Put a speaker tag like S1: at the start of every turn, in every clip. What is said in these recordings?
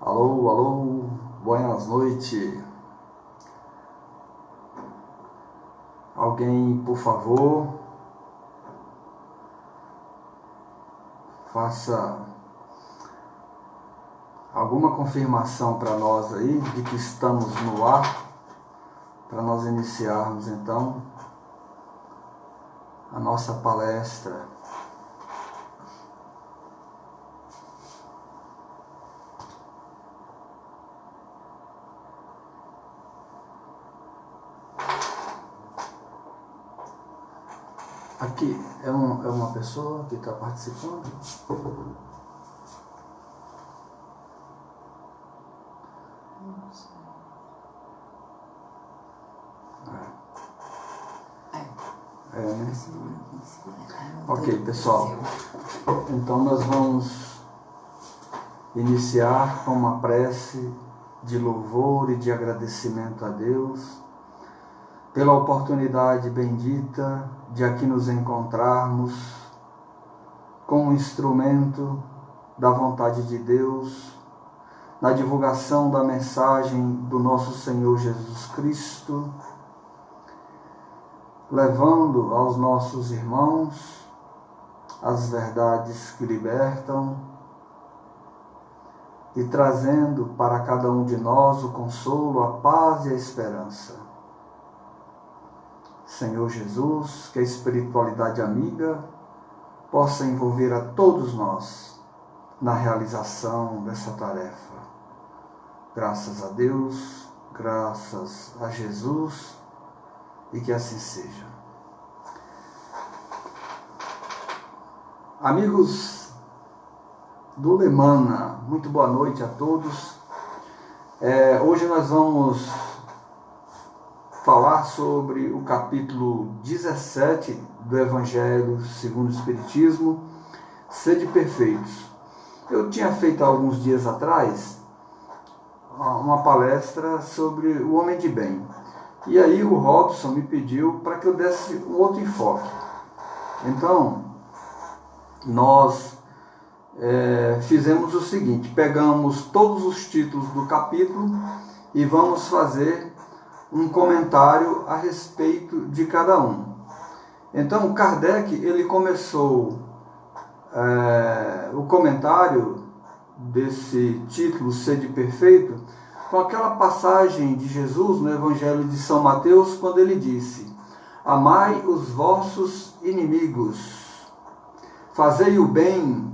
S1: Alô, alô, boas noites. Alguém, por favor, faça alguma confirmação para nós aí de que estamos no ar, para nós iniciarmos então a nossa palestra. Aqui é uma pessoa que está participando? Né? Ok, pessoal. Então nós vamos iniciar com uma prece de louvor e de agradecimento a Deus pela oportunidade bendita de aqui nos encontrarmos com um instrumento da vontade de Deus na divulgação da mensagem do nosso Senhor Jesus Cristo, levando aos nossos irmãos as verdades que libertam e trazendo para cada um de nós o consolo, a paz e a esperança. Senhor Jesus, que a espiritualidade amiga possa envolver a todos nós na realização dessa tarefa. Graças a Deus, graças a Jesus, e que assim seja. Amigos do Lemana, muito boa noite a todos. Hoje nós vamos falar sobre o capítulo 17 do Evangelho segundo o Espiritismo, Sede Perfeitos. Eu tinha feito há alguns dias atrás uma palestra sobre o homem de bem. E aí o Robson me pediu para que eu desse um outro enfoque. Então, nós fizemos o seguinte: pegamos todos os títulos do capítulo e vamos fazer um comentário a respeito de cada um. Então, Kardec, ele começou o comentário desse título, Sede Perfeito, com aquela passagem de Jesus no Evangelho de São Mateus, quando ele disse: amai os vossos inimigos, fazei o bem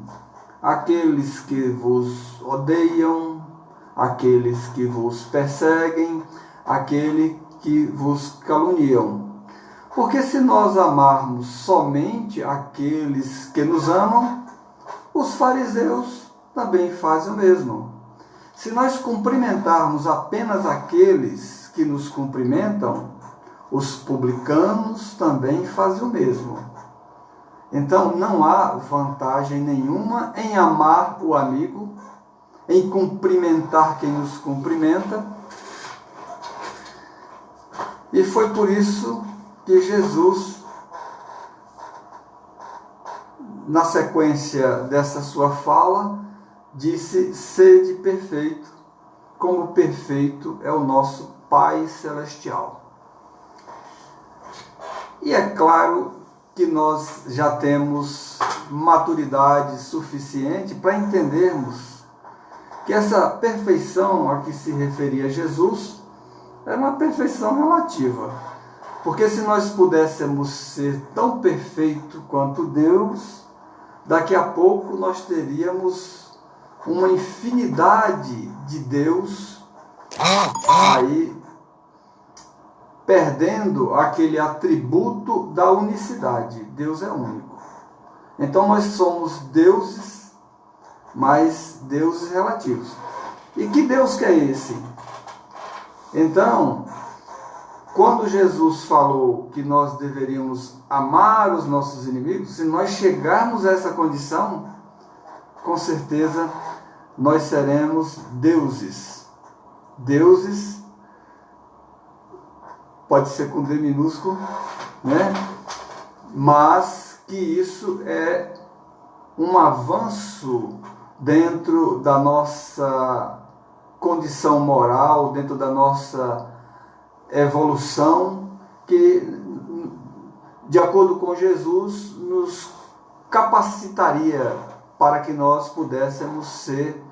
S1: àqueles que vos odeiam, àqueles que vos perseguem, aquele que vos caluniam. Porque se nós amarmos somente aqueles que nos amam, os fariseus também fazem o mesmo. Se nós cumprimentarmos apenas aqueles que nos cumprimentam, os publicanos também fazem o mesmo. Então não há vantagem nenhuma em amar o amigo, em cumprimentar quem nos cumprimenta. E foi por isso que Jesus, na sequência dessa sua fala, disse: sede perfeito, como perfeito é o nosso Pai Celestial. E é claro que nós já temos maturidade suficiente para entendermos que essa perfeição a que se referia Jesus era uma perfeição relativa. Porque se nós pudéssemos ser tão perfeito quanto Deus, daqui a pouco nós teríamos uma infinidade de Deus aí perdendo aquele atributo da unicidade. Deus é único. Então nós somos deuses, mas deuses relativos. E que Deus que é esse? Então, quando Jesus falou que nós deveríamos amar os nossos inimigos, se nós chegarmos a essa condição, com certeza nós seremos deuses. Deuses, pode ser com D minúsculo, né? Mas que isso é um avanço dentro da nossa condição moral, dentro da nossa evolução, que, de acordo com Jesus, nos capacitaria para que nós pudéssemos ser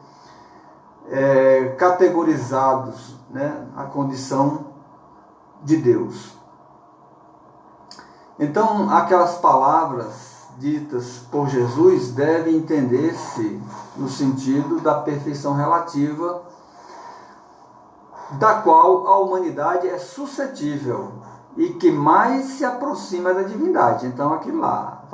S1: categorizados, né, a condição de Deus. Então, aquelas palavras ditas por Jesus devem entender-se no sentido da perfeição relativa, da qual a humanidade é suscetível e que mais se aproxima da divindade. Então, aquilo lá,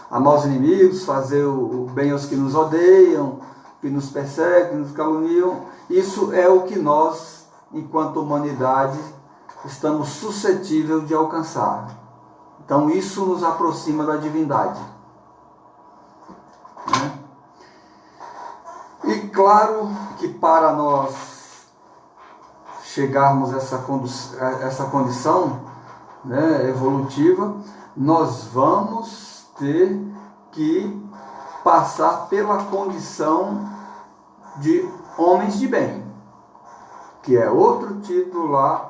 S1: amar os inimigos, fazer o bem aos que nos odeiam, que nos perseguem, que nos caluniam, isso é o que nós, enquanto humanidade, estamos suscetíveis de alcançar. Então, isso nos aproxima da divindade. Né? E claro que para nós chegarmos a essa condição, né, evolutiva, nós vamos ter que passar pela condição de homens de bem, que é outro título lá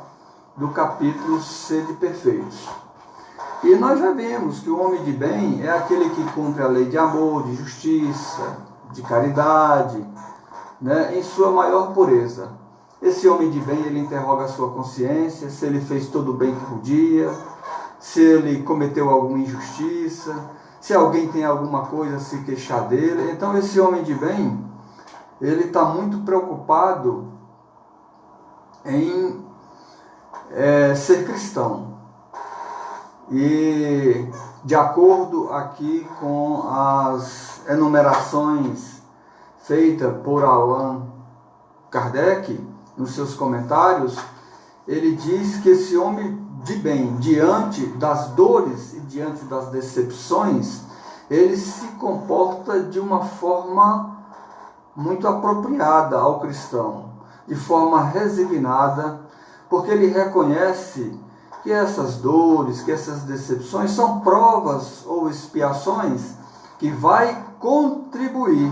S1: do capítulo Sede Perfeitos. E nós já vimos que o homem de bem é aquele que cumpre a lei de amor, de justiça, de caridade, né, em sua maior pureza. Esse homem de bem, ele interroga a sua consciência, se ele fez todo o bem que podia, se ele cometeu alguma injustiça, se alguém tem alguma coisa a se queixar dele. Então, esse homem de bem, ele está muito preocupado em ser cristão. E, de acordo aqui com as enumerações feitas por Allan Kardec, nos seus comentários, ele diz que esse homem de bem, diante das dores e diante das decepções, ele se comporta de uma forma muito apropriada ao cristão, de forma resignada, porque ele reconhece que essas dores, que essas decepções são provas ou expiações que vai contribuir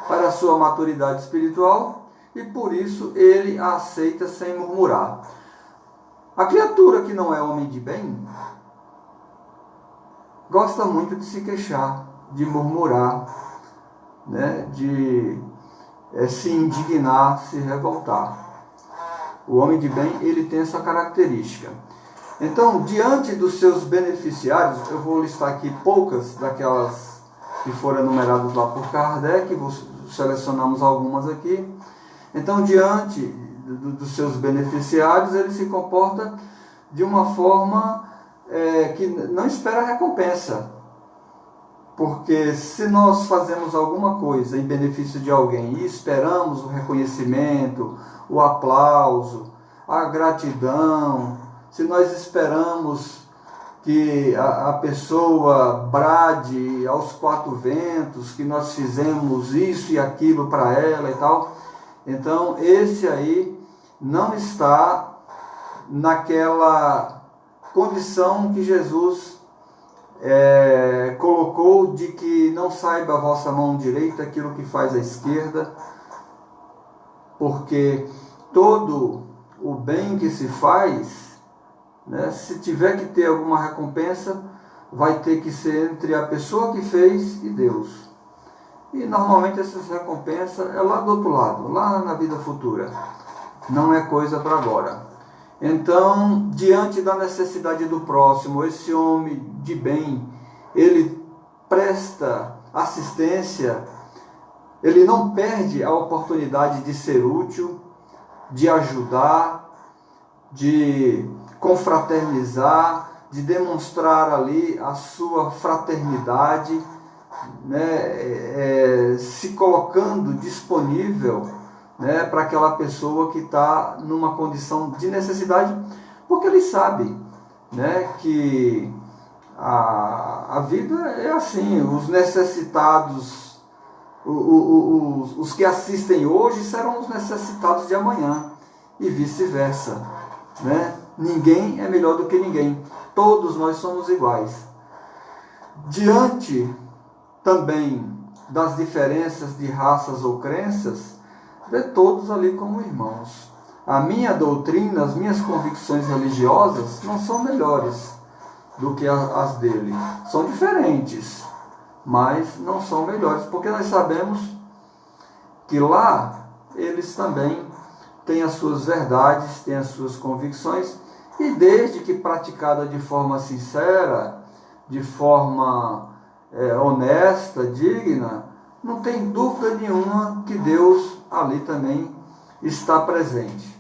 S1: para a sua maturidade espiritual, e por isso ele a aceita sem murmurar. A criatura que não é homem de bem gosta muito de se queixar, de murmurar, né, de se indignar, se revoltar. O homem de bem, ele tem essa característica. Então, diante dos seus beneficiários, eu vou listar aqui poucas daquelas que foram enumeradas lá por Kardec, selecionamos algumas aqui. Então, diante dos seus beneficiários, ele se comporta de uma forma que não espera recompensa. Porque se nós fazemos alguma coisa em benefício de alguém e esperamos o reconhecimento, o aplauso, a gratidão, se nós esperamos que a pessoa brade aos quatro ventos, que nós fizemos isso e aquilo para ela e tal, então esse aí não está naquela condição que Jesus colocou de que não saiba a vossa mão direita aquilo que faz a esquerda, porque todo o bem que se faz, né, se tiver que ter alguma recompensa, vai ter que ser entre a pessoa que fez e Deus. E normalmente essas recompensas é lá do outro lado, lá na vida futura. Não é coisa para agora. Então, diante da necessidade do próximo, esse homem de bem, ele presta assistência, ele não perde a oportunidade de ser útil, de ajudar, de confraternizar, de demonstrar ali a sua fraternidade, né, se colocando disponível, né, para aquela pessoa que está numa condição de necessidade, porque ele sabe, né, que a vida é assim, os necessitados, os que assistem hoje serão os necessitados de amanhã, e vice-versa, né? Ninguém é melhor do que ninguém, todos nós somos iguais. Diante também das diferenças de raças ou crenças, vê todos ali como irmãos. A minha doutrina, as minhas convicções religiosas não são melhores do que as dele. São diferentes, mas não são melhores, porque nós sabemos que lá eles também têm as suas verdades, têm as suas convicções, e desde que praticada de forma sincera, de forma honesta, digna, não tem dúvida nenhuma que Deus ali também está presente.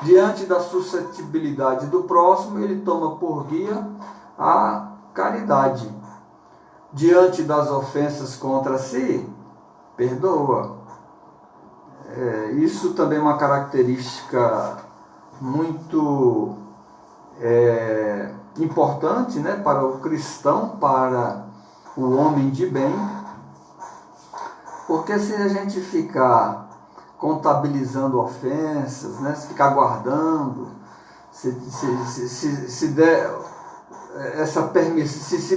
S1: Diante da suscetibilidade do próximo, ele toma por guia a caridade. Diante das ofensas contra si, perdoa. Isso também é uma característica muito importante, né, para o cristão, para o homem de bem, porque se a gente ficar contabilizando ofensas, né, se ficar guardando, se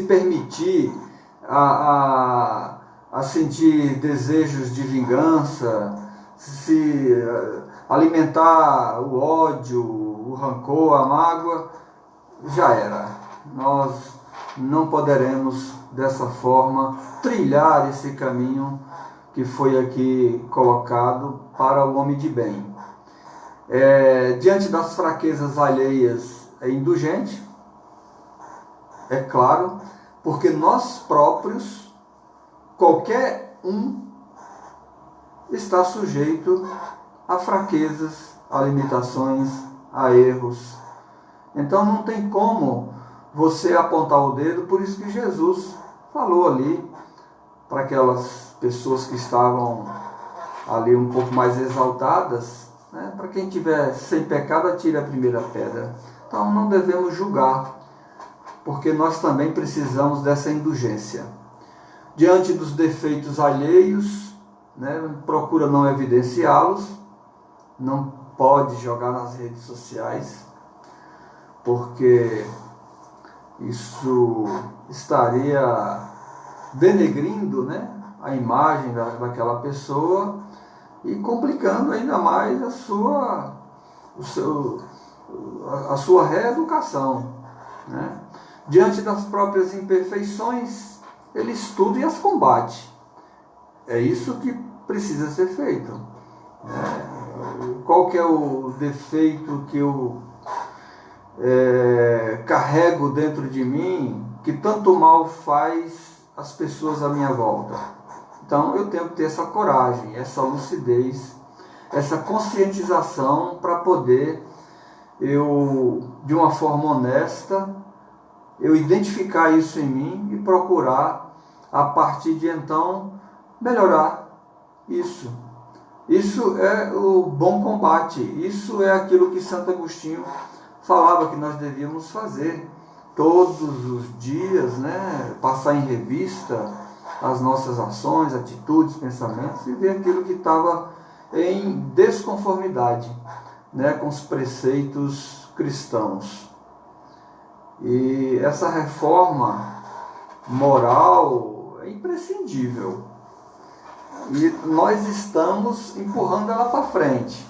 S1: permitir a sentir desejos de vingança, se alimentar o ódio, o rancor, a mágoa, já era. Nós não poderemos dessa forma trilhar esse caminho que foi aqui colocado para o homem de bem. Diante das fraquezas alheias, é indulgente, é claro, porque nós próprios, qualquer um, está sujeito a fraquezas, a limitações, a erros. Então não tem como você apontar o dedo, por isso que Jesus falou ali para aquelas pessoas que estavam ali um pouco mais exaltadas, né? Para quem tiver sem pecado, atire a primeira pedra. Então não devemos julgar, porque nós também precisamos dessa indulgência. Diante dos defeitos alheios, né, procura não evidenciá-los, não pode jogar nas redes sociais, porque isso estaria denegrindo, né, a imagem daquela pessoa e complicando ainda mais a sua reeducação, né? Diante das próprias imperfeições, ele estuda e as combate. É isso que precisa ser feito. Qual que é o defeito que eu carrego dentro de mim que tanto mal faz as pessoas à minha volta? Então eu tenho que ter essa coragem, essa lucidez, essa conscientização para poder de uma forma honesta, eu identificar isso em mim e procurar, a partir de então, melhorar isso. Isso é o bom combate, isso é aquilo que Santo Agostinho falava que nós devíamos fazer todos os dias, né? Passar em revista as nossas ações, atitudes, pensamentos e ver aquilo que estava em desconformidade, né, com os preceitos cristãos. E essa reforma moral é imprescindível. E nós estamos empurrando ela para frente.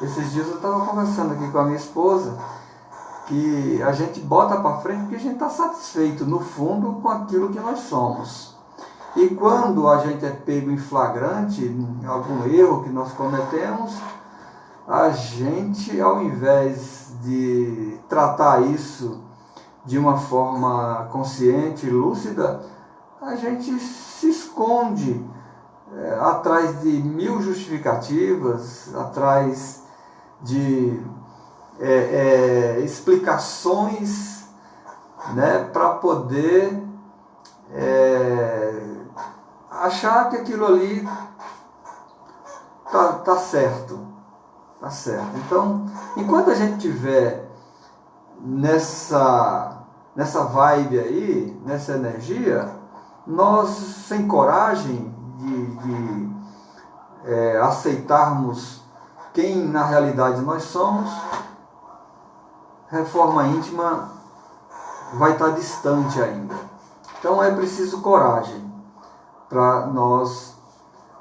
S1: Esses dias eu estava conversando aqui com a minha esposa que a gente bota para frente porque a gente está satisfeito, no fundo, com aquilo que nós somos. E quando a gente é pego em flagrante, em algum erro que nós cometemos, a gente, ao invés de tratar isso de uma forma consciente e lúcida, a gente se esconde atrás de mil justificativas, atrás de explicações, né, para poder achar que aquilo ali tá certo. Tá certo. Então, enquanto a gente tiver nessa vibe aí, nessa energia, nós, sem coragem de aceitarmos quem na realidade nós somos, reforma íntima vai estar distante ainda. Então é preciso coragem para nós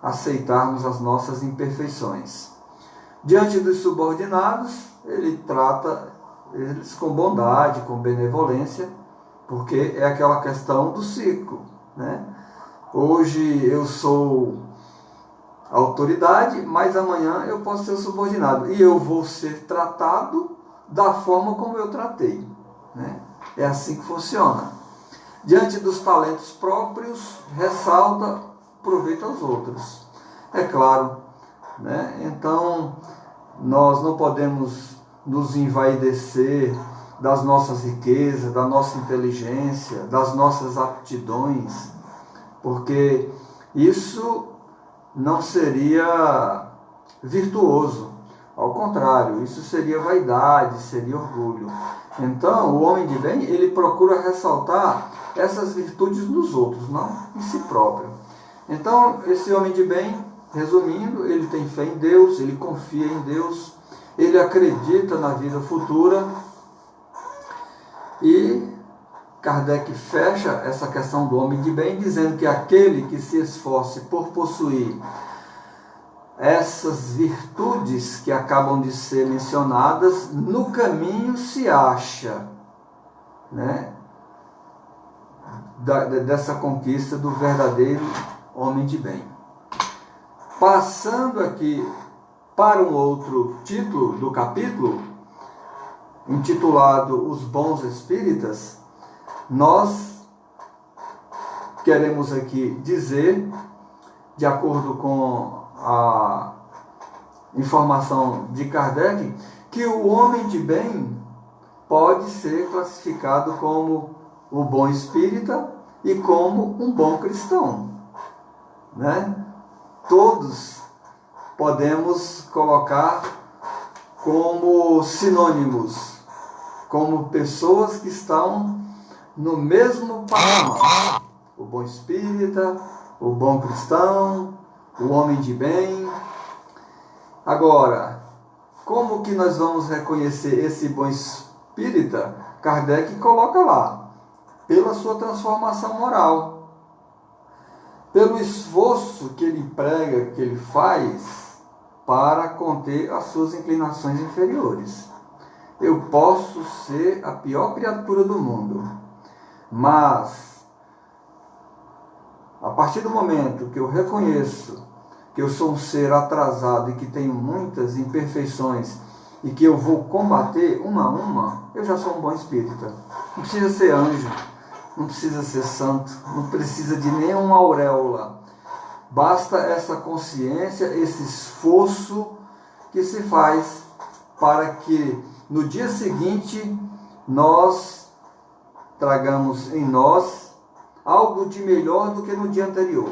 S1: aceitarmos as nossas imperfeições. Diante dos subordinados, ele trata eles com bondade, com benevolência, porque é aquela questão do ciclo, né? Hoje eu sou autoridade, mas amanhã eu posso ser subordinado e eu vou ser tratado da forma como eu tratei, né? É assim que funciona. Diante dos talentos próprios, ressalta, aproveita os outros. É claro, né? Então, nós não podemos nos envaidecer das nossas riquezas, da nossa inteligência, das nossas aptidões, porque isso não seria virtuoso. Ao contrário, isso seria vaidade, seria orgulho. Então, o homem de bem, ele procura ressaltar essas virtudes nos outros, não em si próprio. Então, esse homem de bem, resumindo, ele tem fé em Deus, ele confia em Deus, ele acredita na vida futura. E Kardec fecha essa questão do homem de bem dizendo que aquele que se esforce por possuir essas virtudes que acabam de ser mencionadas, no caminho se acha, né, dessa conquista do verdadeiro homem de bem. Passando aqui para um outro título do capítulo, intitulado Os Bons Espíritas, nós queremos aqui dizer, de acordo com a informação de Kardec, que o homem de bem pode ser classificado como o bom espírita e como um bom cristão, né? Todos podemos colocar como sinônimos, como pessoas que estão no mesmo patamar. O bom espírita, o bom cristão, o homem de bem. Agora, como que nós vamos reconhecer esse bom espírita? Kardec coloca lá, pela sua transformação moral, pelo esforço que ele prega, que ele faz para conter as suas inclinações inferiores. Eu posso ser a pior criatura do mundo, mas a partir do momento que eu reconheço que eu sou um ser atrasado e que tenho muitas imperfeições e que eu vou combater uma a uma, eu já sou um bom espírita. Não precisa ser anjo, não precisa ser santo, não precisa de nenhuma auréola. Basta essa consciência, esse esforço que se faz para que no dia seguinte nós tragamos em nós algo de melhor do que no dia anterior.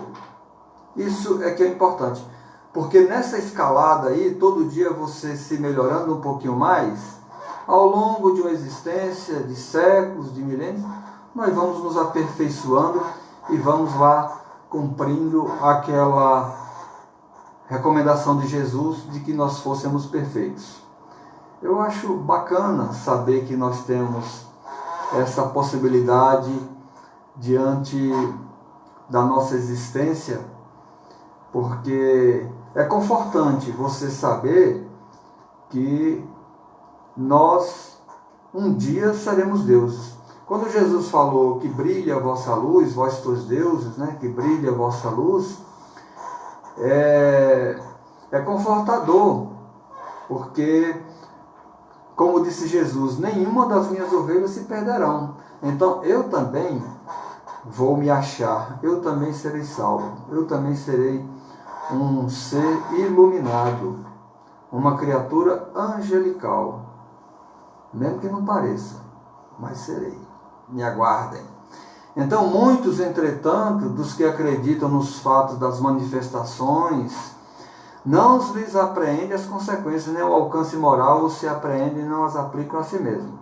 S1: Isso é que é importante, porque nessa escalada aí, todo dia você se melhorando um pouquinho mais, ao longo de uma existência, de séculos, de milênios, nós vamos nos aperfeiçoando e vamos lá cumprindo aquela recomendação de Jesus de que nós fôssemos perfeitos. Eu acho bacana saber que nós temos essa possibilidade diante da nossa existência, porque é confortante você saber que nós um dia seremos deuses. Quando Jesus falou que brilha a vossa luz, vós sois deuses, né? Que brilha a vossa luz, é confortador, porque, como disse Jesus, nenhuma das minhas ovelhas se perderão. Então eu também vou me achar, eu também serei salvo, eu também serei um ser iluminado, uma criatura angelical, mesmo que não pareça, mas serei. Me aguardem. Então, muitos, entretanto, dos que acreditam nos fatos das manifestações, não lhes apreendem as consequências, nem o alcance moral, ou se apreendem e não as aplicam a si mesmo.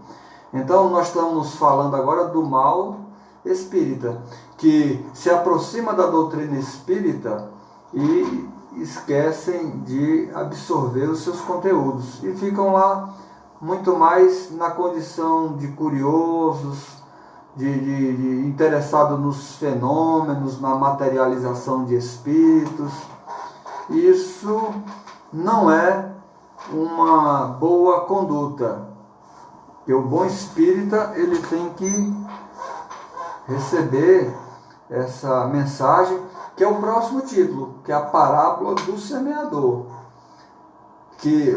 S1: Então, nós estamos falando agora do mal espírita, que se aproxima da doutrina espírita e esquecem de absorver os seus conteúdos, e ficam lá muito mais na condição de curiosos, de interessado nos fenômenos, na materialização de espíritos, isso não é uma boa conduta. E o bom espírita, ele tem que receber essa mensagem, que é o próximo título, que é a parábola do semeador, que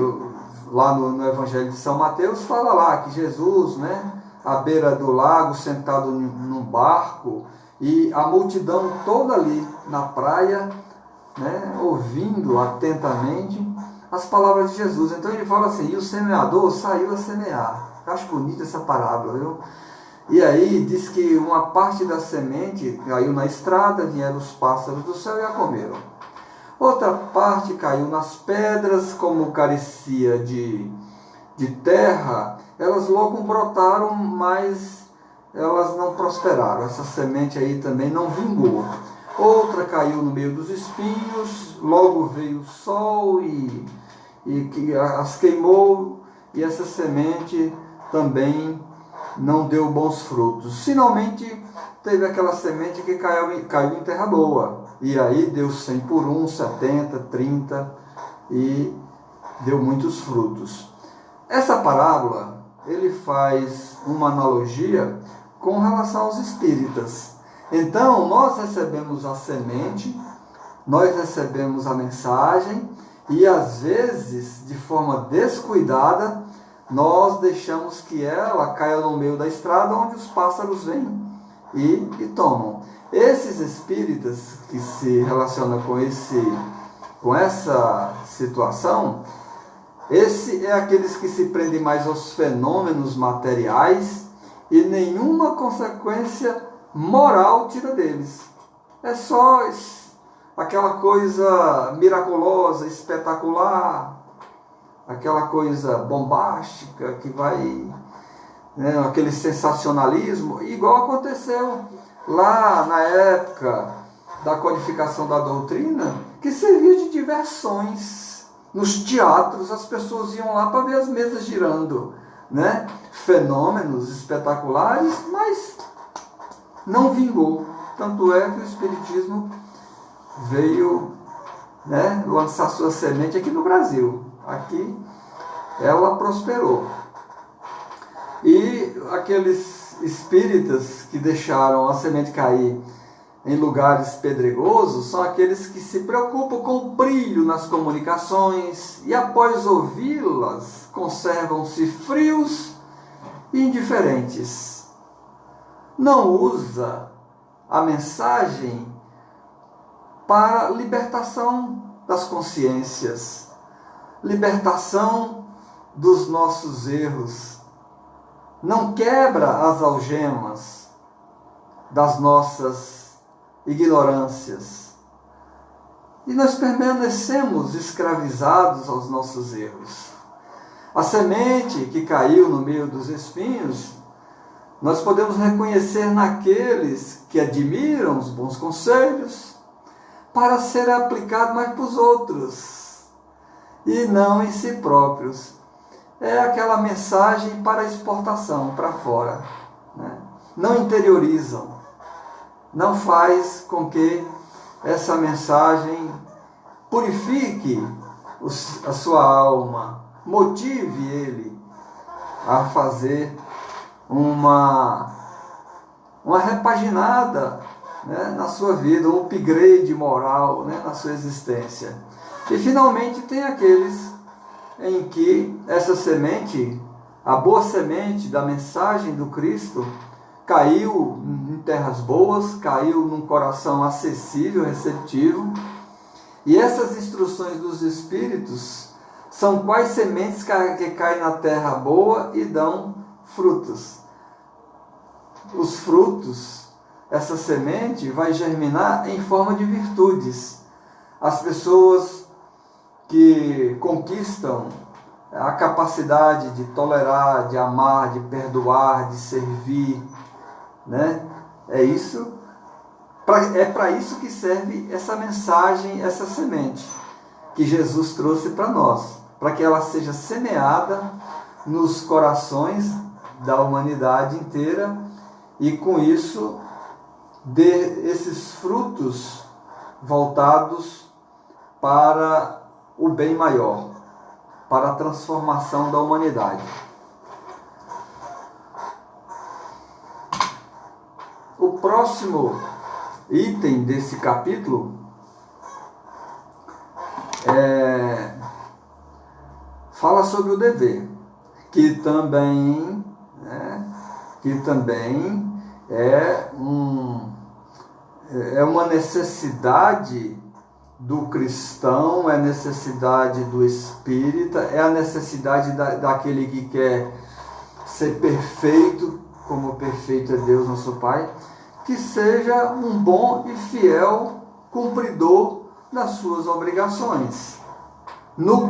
S1: lá no Evangelho de São Mateus fala lá que Jesus, né, à beira do lago, sentado num barco, e a multidão toda ali na praia, né, ouvindo atentamente as palavras de Jesus. Então ele fala assim, e o semeador saiu a semear. Eu acho bonita essa parábola, viu? E aí diz que uma parte da semente caiu na estrada, vieram os pássaros do céu e a comeram. Outra parte caiu nas pedras, como carecia de terra, elas logo brotaram, mas elas não prosperaram. Essa semente aí também não vingou. Outra caiu no meio dos espinhos, logo veio o sol e as queimou, e essa semente também não deu bons frutos. Finalmente teve aquela semente que caiu em terra boa, e aí deu 100 por 1, 70, 30 e deu muitos frutos. Essa parábola, ele faz uma analogia com relação aos espíritas. Então nós recebemos a semente, nós recebemos a mensagem, e às vezes, de forma descuidada, nós deixamos que ela caia no meio da estrada, onde os pássaros vêm e tomam. Esses espíritas que se relacionam com essa situação, esse é aqueles que se prendem mais aos fenômenos materiais e nenhuma consequência moral tira deles. É só aquela coisa miraculosa, espetacular, aquela coisa bombástica que vai, né, aquele sensacionalismo, igual aconteceu lá na época da codificação da doutrina, que servia de diversões. Nos teatros as pessoas iam lá para ver as mesas girando, né? Fenômenos espetaculares, mas não vingou. Tanto é que o Espiritismo veio, né, lançar sua semente aqui no Brasil. Aqui ela prosperou. E aqueles espíritas que deixaram a semente cair em lugares pedregosos são aqueles que se preocupam com o brilho nas comunicações e, após ouvi-las, conservam-se frios e indiferentes. Não usa a mensagem para libertação das consciências, libertação dos nossos erros. Não quebra as algemas das nossas ignorâncias. E nós permanecemos escravizados aos nossos erros. A semente que caiu no meio dos espinhos, nós podemos reconhecer naqueles que admiram os bons conselhos para ser aplicado mais para os outros e não em si próprios. É aquela mensagem para exportação, para fora, né? Não interiorizam, não faz com que essa mensagem purifique a sua alma, motive ele a fazer uma repaginada, né, na sua vida, um upgrade moral, né, na sua existência. E finalmente tem aqueles em que essa semente, a boa semente da mensagem do Cristo, caiu em terras boas, caiu num coração acessível, receptivo. E essas instruções dos Espíritos são quais sementes que caem na terra boa e dão frutos. Os frutos, essa semente vai germinar em forma de virtudes. As pessoas que conquistam a capacidade de tolerar, de amar, de perdoar, de servir, né? É para isso que serve essa mensagem, essa semente que Jesus trouxe para nós, para que ela seja semeada nos corações da humanidade inteira e com isso dê esses frutos voltados para o bem maior, para a transformação da humanidade. O próximo item desse capítulo fala sobre o dever, que também é uma necessidade do cristão, é a necessidade do espírita, é a necessidade daquele que quer ser perfeito, como perfeito é Deus nosso Pai, que seja um bom e fiel cumpridor das suas obrigações, no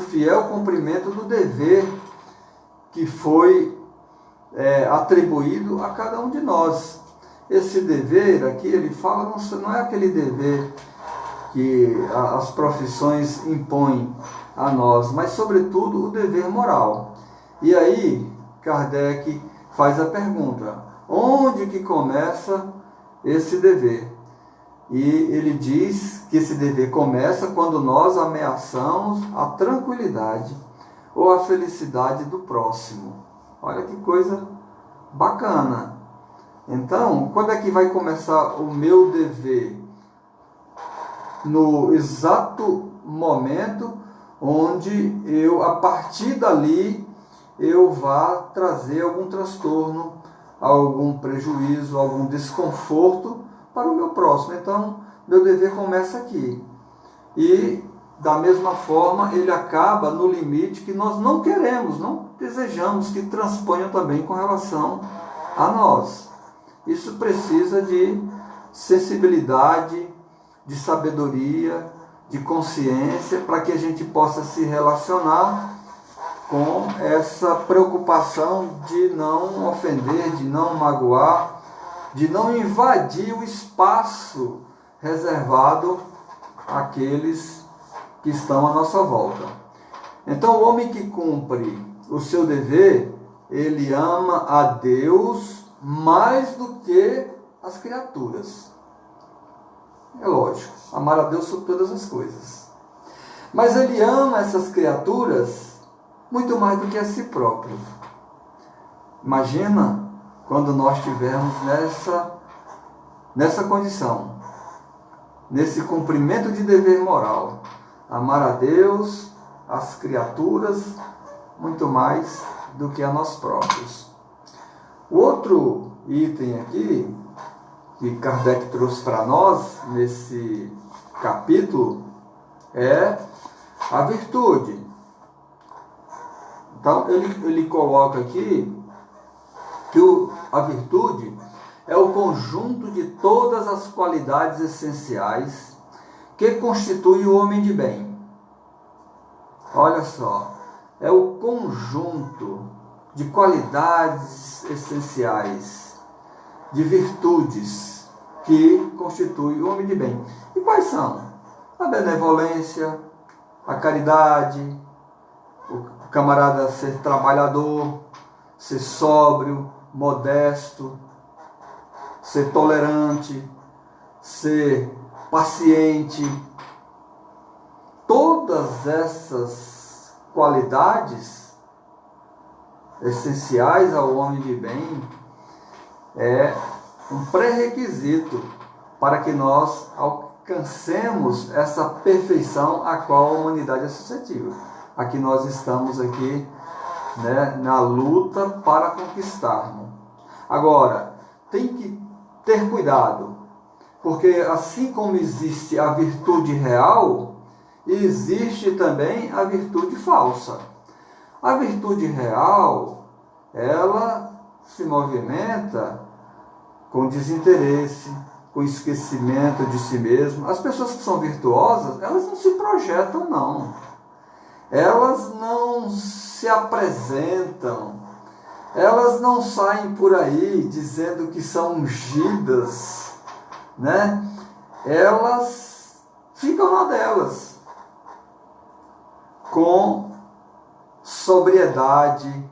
S1: fiel cumprimento do dever que foi atribuído a cada um de nós. Esse dever aqui, ele fala, não é aquele dever que as profissões impõem a nós, mas sobretudo o dever moral. E aí, Kardec faz a pergunta: onde que começa esse dever? E ele diz que esse dever começa quando nós ameaçamos a tranquilidade ou a felicidade do próximo. Olha que coisa bacana. Então, quando é que vai começar o meu dever? No exato momento onde eu, a partir dali, eu vá trazer algum transtorno, algum prejuízo, algum desconforto para o meu próximo. Então, meu dever começa aqui. E, da mesma forma, ele acaba no limite que nós não queremos, não desejamos que transponham também com relação a nós. Isso precisa de sensibilidade, de sabedoria, de consciência, para que a gente possa se relacionar com essa preocupação de não ofender, de não magoar, de não invadir o espaço reservado àqueles que estão à nossa volta. Então, o homem que cumpre o seu dever, ele ama a Deus mais do que as criaturas. É lógico, amar a Deus sobre todas as coisas. Mas ele ama essas criaturas muito mais do que a si próprio. Imagina quando nós estivermos nessa condição, nesse cumprimento de dever moral. Amar a Deus, as criaturas, muito mais do que a nós próprios. O outro item aqui, que Kardec trouxe para nós, nesse capítulo, é a virtude. Então, ele coloca aqui que a virtude é o conjunto de todas as qualidades essenciais que constitui o homem de bem. Olha só, é o conjunto de qualidades essenciais, de virtudes que constitui o homem de bem. E quais são? A benevolência, a caridade, o camarada ser trabalhador, ser sóbrio, modesto, ser tolerante, ser paciente. Todas essas qualidades essenciais ao homem de bem é um pré-requisito para que nós alcancemos essa perfeição a qual a humanidade é suscetível. Aqui nós estamos aqui, na luta para conquistarmos. Agora, tem que ter cuidado, porque assim como existe a virtude real, existe também a virtude falsa. A virtude real, ela se movimenta com desinteresse, com esquecimento de si mesmo. As pessoas que são virtuosas, elas não se projetam, não. Elas não se apresentam. Elas não saem por aí dizendo que são ungidas, né? Elas ficam na delas, com sobriedade,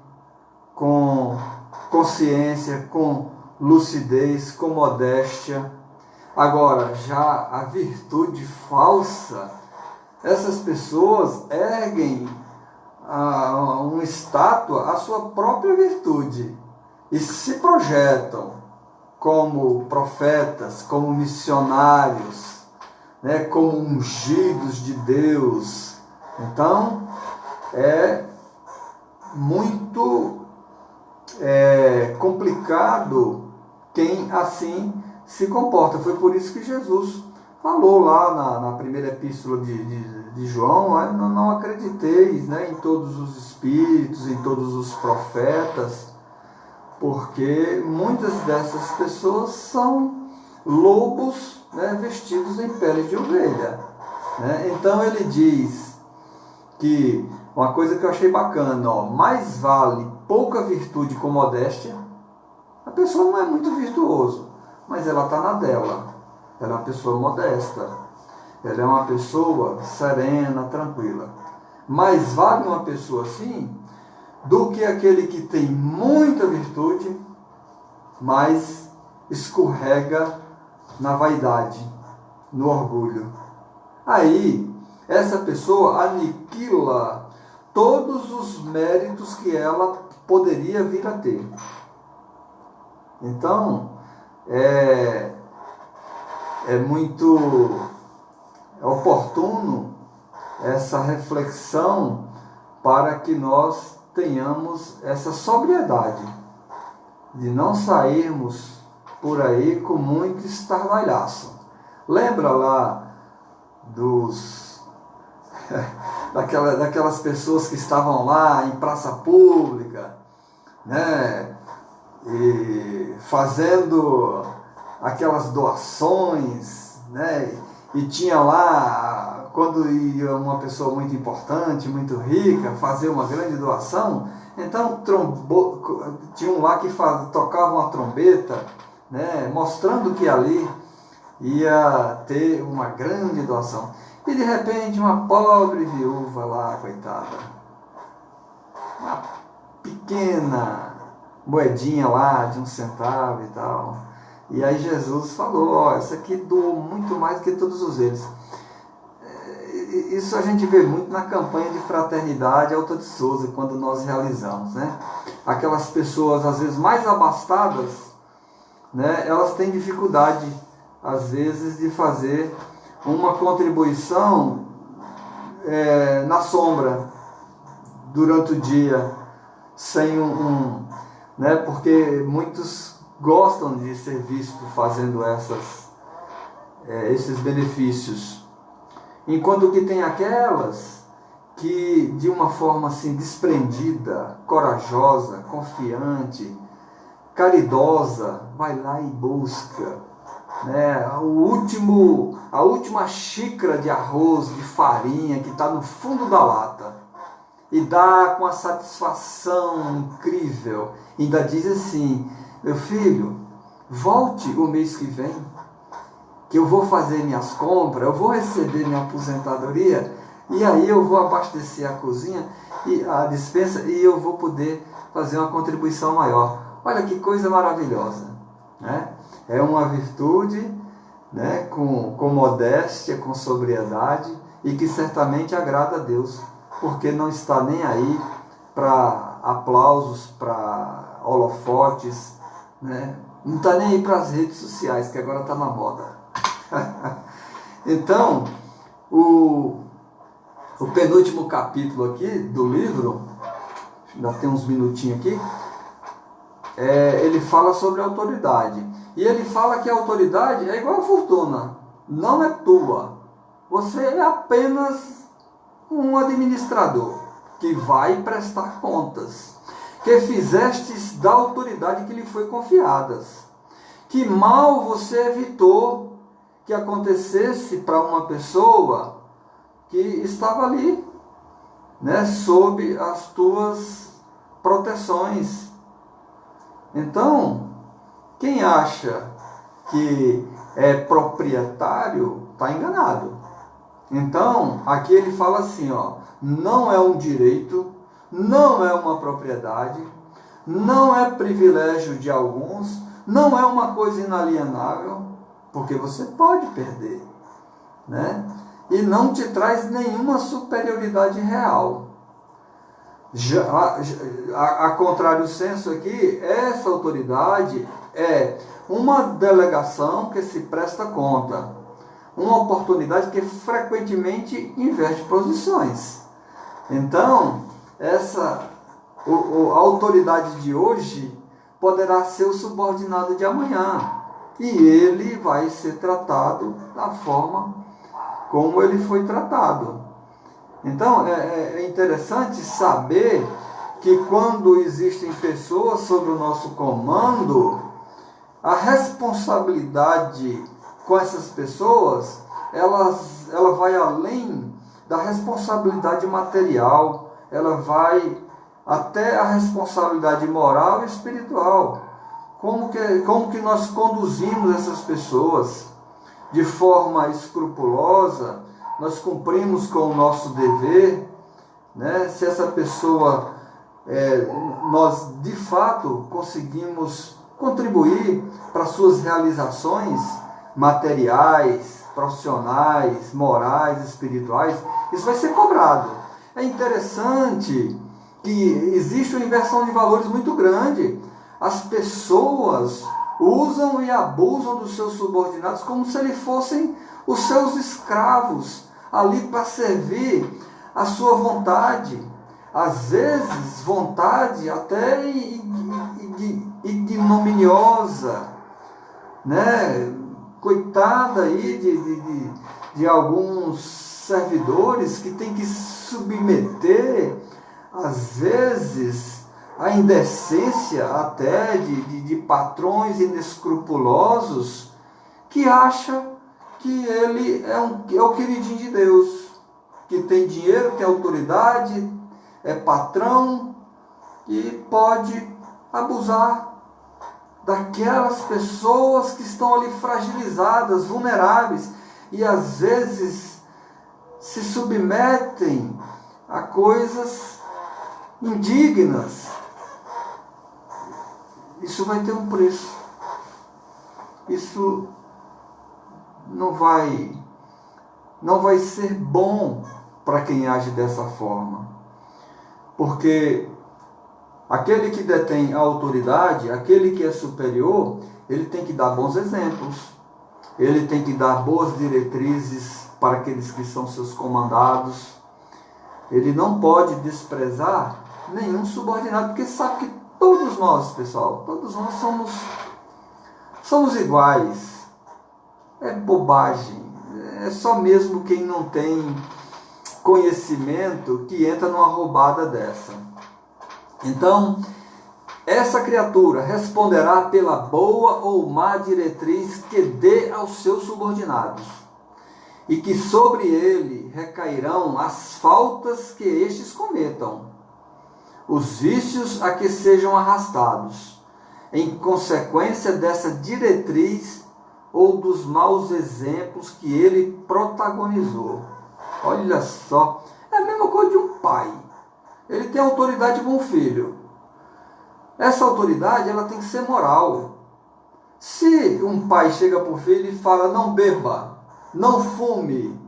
S1: com consciência, com lucidez, com modéstia. Agora, já a virtude falsa, essas pessoas erguem uma estátua à sua própria virtude e se projetam como profetas, como missionários, né, como ungidos de Deus. Então, é muito complicado quem assim se comporta. Foi por isso que Jesus falou lá na primeira epístola de João: não acrediteis, né, em todos os espíritos, em todos os profetas, porque muitas dessas pessoas são lobos, né, vestidos em pele de ovelha, né? Então ele diz que uma coisa que eu achei bacana, mais vale pouca virtude com modéstia. A pessoa não é muito virtuoso, mas ela está na dela. Ela é uma pessoa modesta. Ela é uma pessoa serena, tranquila. Mais vale uma pessoa assim do que aquele que tem muita virtude, mas escorrega na vaidade, no orgulho. Aí, essa pessoa aniquila todos os méritos que ela poderia vir a ter. Então, é muito oportuno essa reflexão para que nós tenhamos essa sobriedade de não sairmos por aí com muito estardalhaço. Lembra lá daquelas pessoas que estavam lá em praça pública, né, e fazendo aquelas doações, né, e tinha lá, quando ia uma pessoa muito importante, muito rica, fazer uma grande doação, então tinha um lá que tocava uma trombeta, né, mostrando que ali ia ter uma grande doação. E de repente uma pobre viúva lá, coitada, uma pequena moedinha lá de 1 centavo e tal. E aí Jesus falou: essa aqui doou muito mais do que todos os eles. Isso a gente vê muito na campanha de fraternidade Alta de Souza, quando nós realizamos, né? Aquelas pessoas às vezes mais abastadas, né, elas têm dificuldade às vezes de fazer uma contribuição na sombra durante o dia, sem né, porque muitos gostam de ser vistos fazendo esses benefícios, enquanto que tem aquelas que de uma forma assim desprendida, corajosa, confiante, caridosa, vai lá e busca, né, a última xícara de arroz, de farinha que está no fundo da lata, e dá com a satisfação incrível. Ainda diz assim: meu filho, volte o mês que vem, que eu vou fazer minhas compras, eu vou receber minha aposentadoria, e aí eu vou abastecer a cozinha e a despensa, e eu vou poder fazer uma contribuição maior. Olha que coisa maravilhosa, né? É uma virtude, né, com modéstia, com sobriedade, e que certamente agrada a Deus, porque não está nem aí para aplausos, para holofotes, né? Não está nem aí para as redes sociais, que agora está na moda. Então, o penúltimo capítulo aqui do livro, ainda tem uns minutinhos aqui, ele fala sobre a autoridade. E ele fala que a autoridade é igual a fortuna, não é tua. Você é apenas um administrador que vai prestar contas, que fizestes da autoridade que lhe foi confiadas. Que mal você evitou que acontecesse para uma pessoa que estava ali, né, sob as tuas proteções. Então, quem acha que é proprietário está enganado. Então, aqui ele fala assim, não é um direito, não é uma propriedade, não é privilégio de alguns, não é uma coisa inalienável, porque você pode perder, né? E não te traz nenhuma superioridade real. A contrário senso aqui, essa autoridade é uma delegação que se presta conta, uma oportunidade que frequentemente inverte posições. Então, a autoridade de hoje poderá ser o subordinado de amanhã, e ele vai ser tratado da forma como ele foi tratado. Então, é interessante saber que quando existem pessoas sob o nosso comando, a responsabilidade com essas pessoas, ela vai além da responsabilidade material, ela vai até a responsabilidade moral e espiritual. Como que nós conduzimos essas pessoas de forma escrupulosa, nós cumprimos com o nosso dever, né? Se essa pessoa, nós de fato conseguimos contribuir para suas realizações materiais, profissionais, morais, espirituais, isso vai ser cobrado. É interessante que existe uma inversão de valores muito grande. As pessoas usam e abusam dos seus subordinados como se eles fossem os seus escravos, ali para servir a sua vontade. Às vezes, vontade até ignominiosa, né? Coitada aí de alguns servidores que têm que submeter, às vezes, a indecência até de patrões inescrupulosos que acham que ele é o queridinho de Deus, que tem dinheiro, tem autoridade, é patrão e pode abusar daquelas pessoas que estão ali fragilizadas, vulneráveis, e às vezes se submetem a coisas indignas. Isso vai ter um preço. Isso não vai ser bom para quem age dessa forma. Porque aquele que detém a autoridade, aquele que é superior, ele tem que dar bons exemplos. Ele tem que dar boas diretrizes para aqueles que são seus comandados. Ele não pode desprezar nenhum subordinado, porque sabe que todos nós, pessoal, todos nós somos iguais. É bobagem. É só mesmo quem não tem conhecimento que entra numa roubada dessa. Então, essa criatura responderá pela boa ou má diretriz que dê aos seus subordinados, e que sobre ele recairão as faltas que estes cometam, os vícios a que sejam arrastados, em consequência dessa diretriz ou dos maus exemplos que ele protagonizou. Olha só, é a mesma coisa de um pai. Ele tem autoridade com o filho. Essa autoridade, ela tem que ser moral. Se um pai chega para o filho e fala, não beba, não fume,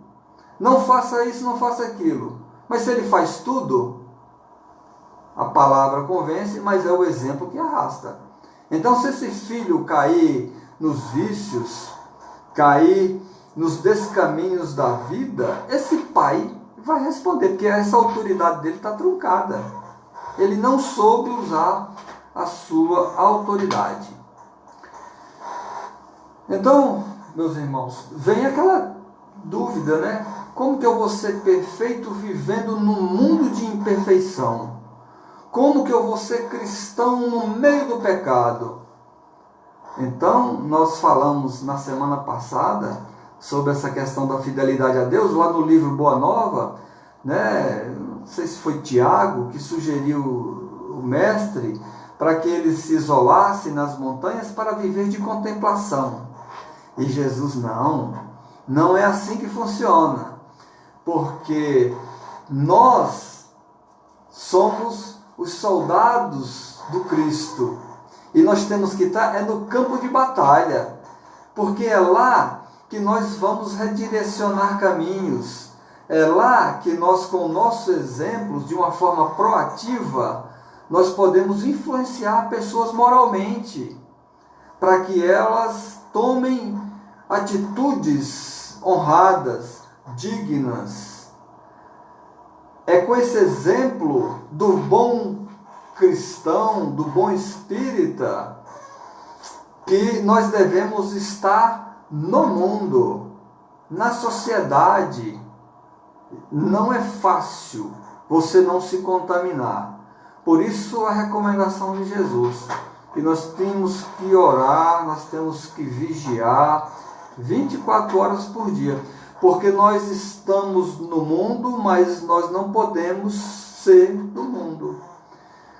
S1: não faça isso, não faça aquilo, mas se ele faz tudo, a palavra convence, mas é o exemplo que arrasta. Então, se esse filho cair nos vícios, cair nos descaminhos da vida, esse pai vai responder, porque essa autoridade dele está truncada. Ele não soube usar a sua autoridade. Então, meus irmãos, vem aquela dúvida, né? Como que eu vou ser perfeito vivendo num mundo de imperfeição? Como que eu vou ser cristão no meio do pecado? Então, nós falamos na semana passada sobre essa questão da fidelidade a Deus, lá no livro Boa Nova, né? Não sei se foi Tiago que sugeriu o mestre para que ele se isolasse nas montanhas para viver de contemplação. E Jesus, não é assim que funciona, porque nós somos os soldados do Cristo, e nós temos que estar no campo de batalha. porque é lá que nós vamos redirecionar caminhos. É lá que nós, com o nosso exemplo, de uma forma proativa, nós podemos influenciar pessoas moralmente, para que elas tomem atitudes honradas, dignas. É com esse exemplo do bom cristão, do bom espírita, que nós devemos estar no mundo, na sociedade. Não é fácil você não se contaminar. Por isso a recomendação de Jesus, que nós temos que orar, nós temos que vigiar 24 horas por dia, porque nós estamos no mundo, mas nós não podemos ser do mundo.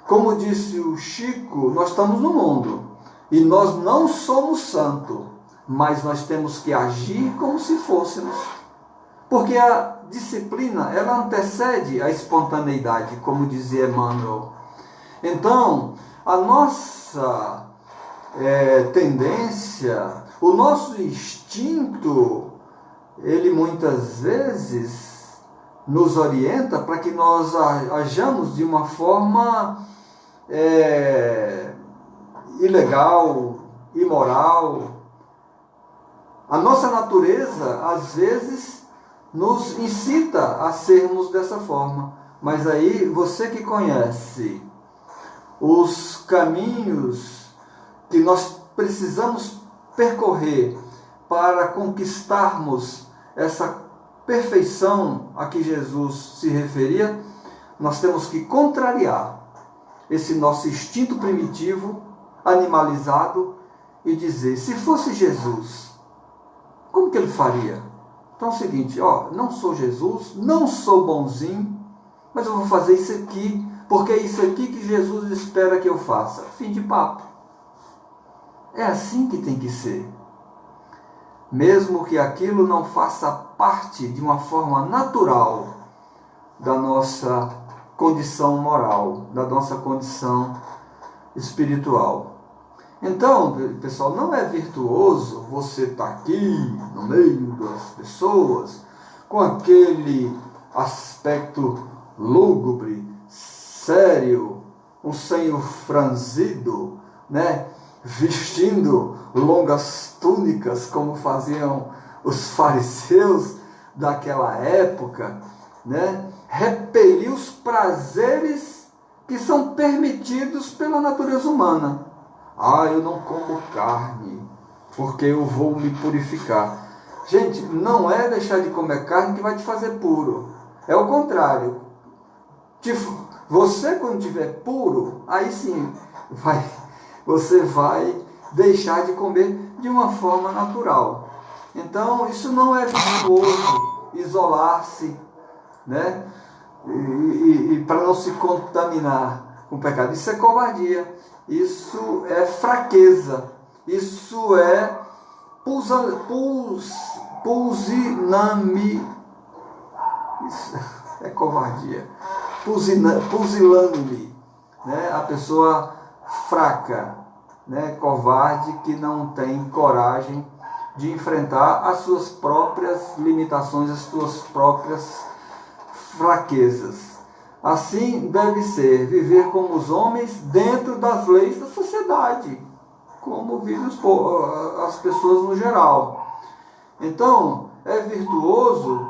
S1: Como disse o Chico, nós estamos no mundo e nós não somos santos, mas nós temos que agir como se fôssemos, porque a disciplina, ela antecede a espontaneidade, como dizia Emmanuel. Então, a nossa tendência, o nosso instinto, ele muitas vezes nos orienta para que nós ajamos de uma forma ilegal, imoral. A nossa natureza, às vezes, nos incita a sermos dessa forma. Mas aí, você que conhece os caminhos que nós precisamos percorrer para conquistarmos essa perfeição a que Jesus se referia, nós temos que contrariar esse nosso instinto primitivo, animalizado, e dizer, se fosse Jesus, como que ele faria? Então é o seguinte, não sou Jesus, não sou bonzinho, mas eu vou fazer isso aqui, porque é isso aqui que Jesus espera que eu faça. Fim de papo. É assim que tem que ser. Mesmo que aquilo não faça parte de uma forma natural da nossa condição moral, da nossa condição espiritual. Então, pessoal, não é virtuoso você estar aqui no meio das pessoas com aquele aspecto lúgubre, sério, um senho franzido, né? Vestindo longas túnicas como faziam os fariseus daquela época, né? Repelir os prazeres que são permitidos pela natureza humana. Eu não como carne, porque eu vou me purificar. Gente, não é deixar de comer carne que vai te fazer puro. É o contrário. Você, quando estiver puro, aí sim, você vai deixar de comer de uma forma natural. Então, isso não é virtuoso, isolar-se, né? E para não se contaminar com o pecado. Isso é covardia. Isso é fraqueza, isso é pusilânime, isso é covardia, pusilânime, né? A pessoa fraca, né? Covarde, que não tem coragem de enfrentar as suas próprias limitações, as suas próprias fraquezas. Assim deve ser, viver como os homens dentro das leis da sociedade, como vivem as pessoas no geral. Então, é virtuoso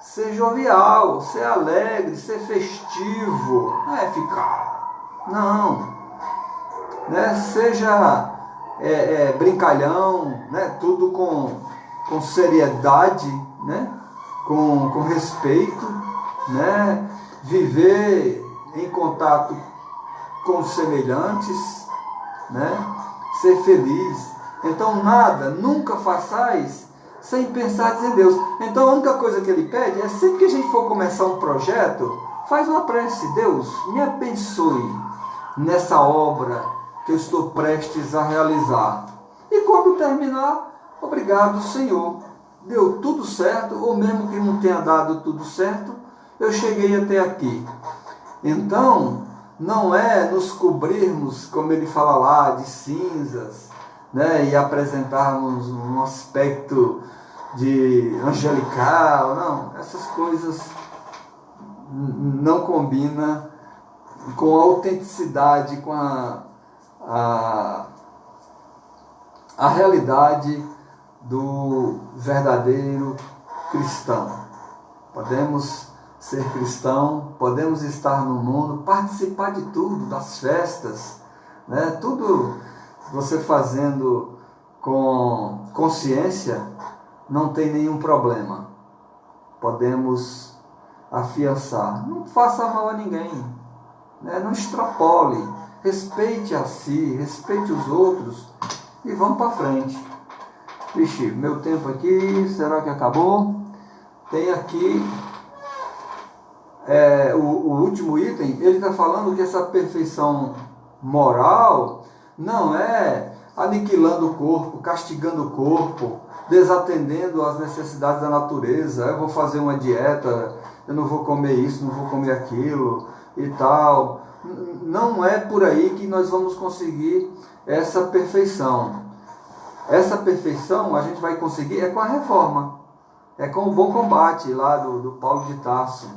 S1: ser jovial, ser alegre, ser festivo, não é ficar, não, né? Seja brincalhão, né? Tudo com seriedade, né? Com respeito, né? Viver em contato com os semelhantes, né? Ser feliz. Então nunca façais sem pensar em Deus. Então a única coisa que ele pede é, sempre que a gente for começar um projeto, faz uma prece. Deus, me abençoe nessa obra que eu estou prestes a realizar. E quando terminar, obrigado, Senhor. Deu tudo certo, ou mesmo que não tenha dado tudo certo, eu cheguei até aqui. Então, não é nos cobrirmos, como ele fala lá, de cinzas, né, e apresentarmos um aspecto de angelical. Não, essas coisas não combinam com a autenticidade, com a realidade do verdadeiro cristão. Podemos ser cristão, podemos estar no mundo, participar de tudo, das festas, né? Tudo você fazendo com consciência, não tem nenhum problema. Podemos afiançar. Não faça mal a ninguém, né? Não extrapole, respeite a si, respeite os outros e vamos para frente. Vixe, meu tempo aqui, será que acabou? Tem aqui o último item. Ele está falando que essa perfeição moral não é aniquilando o corpo, castigando o corpo, desatendendo às necessidades da natureza. Eu vou fazer uma dieta, eu não vou comer isso, não vou comer aquilo e tal. Não é por aí que nós vamos conseguir essa perfeição. Essa perfeição a gente vai conseguir com a reforma, com o bom combate lá do Paulo de Tarso.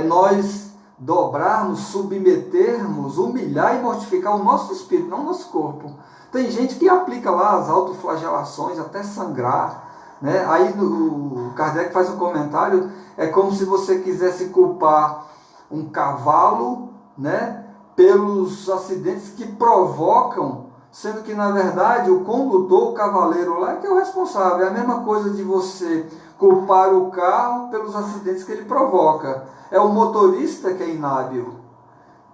S1: Nós dobrarmos, submetermos, humilhar e mortificar o nosso espírito, não o nosso corpo. Tem gente que aplica lá as autoflagelações até sangrar, né? Aí o Kardec faz um comentário, como se você quisesse culpar um cavalo, né, pelos acidentes que provocam, sendo que na verdade o condutor, o cavaleiro lá, é que é o responsável. É a mesma coisa de você culpar o carro pelos acidentes que ele provoca. É o motorista que é inábil,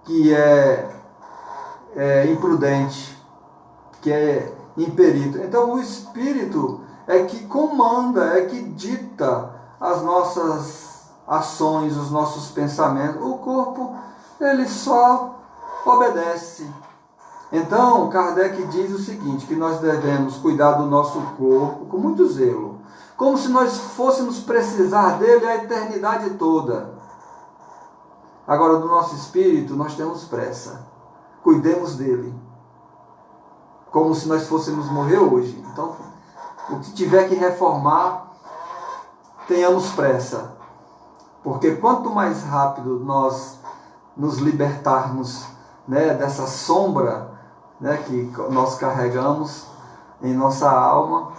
S1: que é imprudente, que é imperito. Então o Espírito é que comanda, é que dita as nossas ações, os nossos pensamentos. O corpo, ele só obedece. Então Kardec diz o seguinte, que nós devemos cuidar do nosso corpo com muito zelo, como se nós fôssemos precisar dele a eternidade toda. Agora, do nosso espírito, nós temos pressa. Cuidemos dele, como se nós fôssemos morrer hoje. Então, o que tiver que reformar, tenhamos pressa. Porque quanto mais rápido nós nos libertarmos, né, dessa sombra, né, que nós carregamos em nossa alma,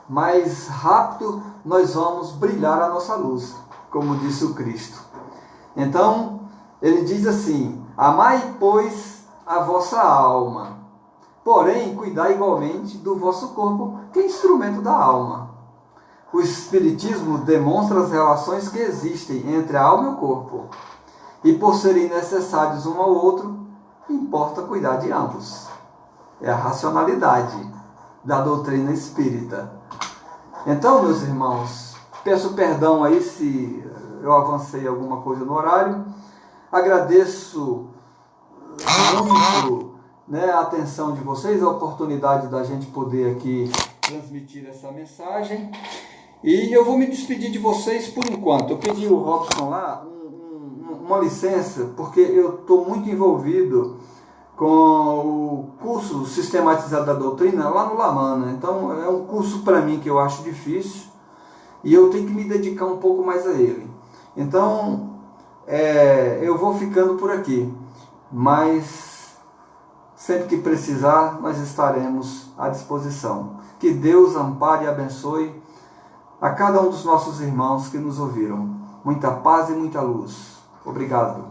S1: mais rápido nós vamos brilhar a nossa luz, como disse o Cristo. Então, ele diz assim: amai, pois, a vossa alma, porém, cuidai igualmente do vosso corpo, que é instrumento da alma. O Espiritismo demonstra as relações que existem entre a alma e o corpo, e por serem necessários um ao outro, importa cuidar de ambos. É a racionalidade da doutrina espírita. Então, meus irmãos, peço perdão aí se eu avancei alguma coisa no horário. Agradeço muito, né, a atenção de vocês, a oportunidade da gente poder aqui transmitir essa mensagem. E eu vou me despedir de vocês por enquanto. Eu pedi ao Robson lá uma licença, porque eu estou muito envolvido com o curso sistematizado da doutrina lá no Lamana. Então é um curso para mim que eu acho difícil e eu tenho que me dedicar um pouco mais a ele. Então eu vou ficando por aqui, mas sempre que precisar nós estaremos à disposição. Que Deus ampare e abençoe a cada um dos nossos irmãos que nos ouviram. Muita paz e muita luz. Obrigado.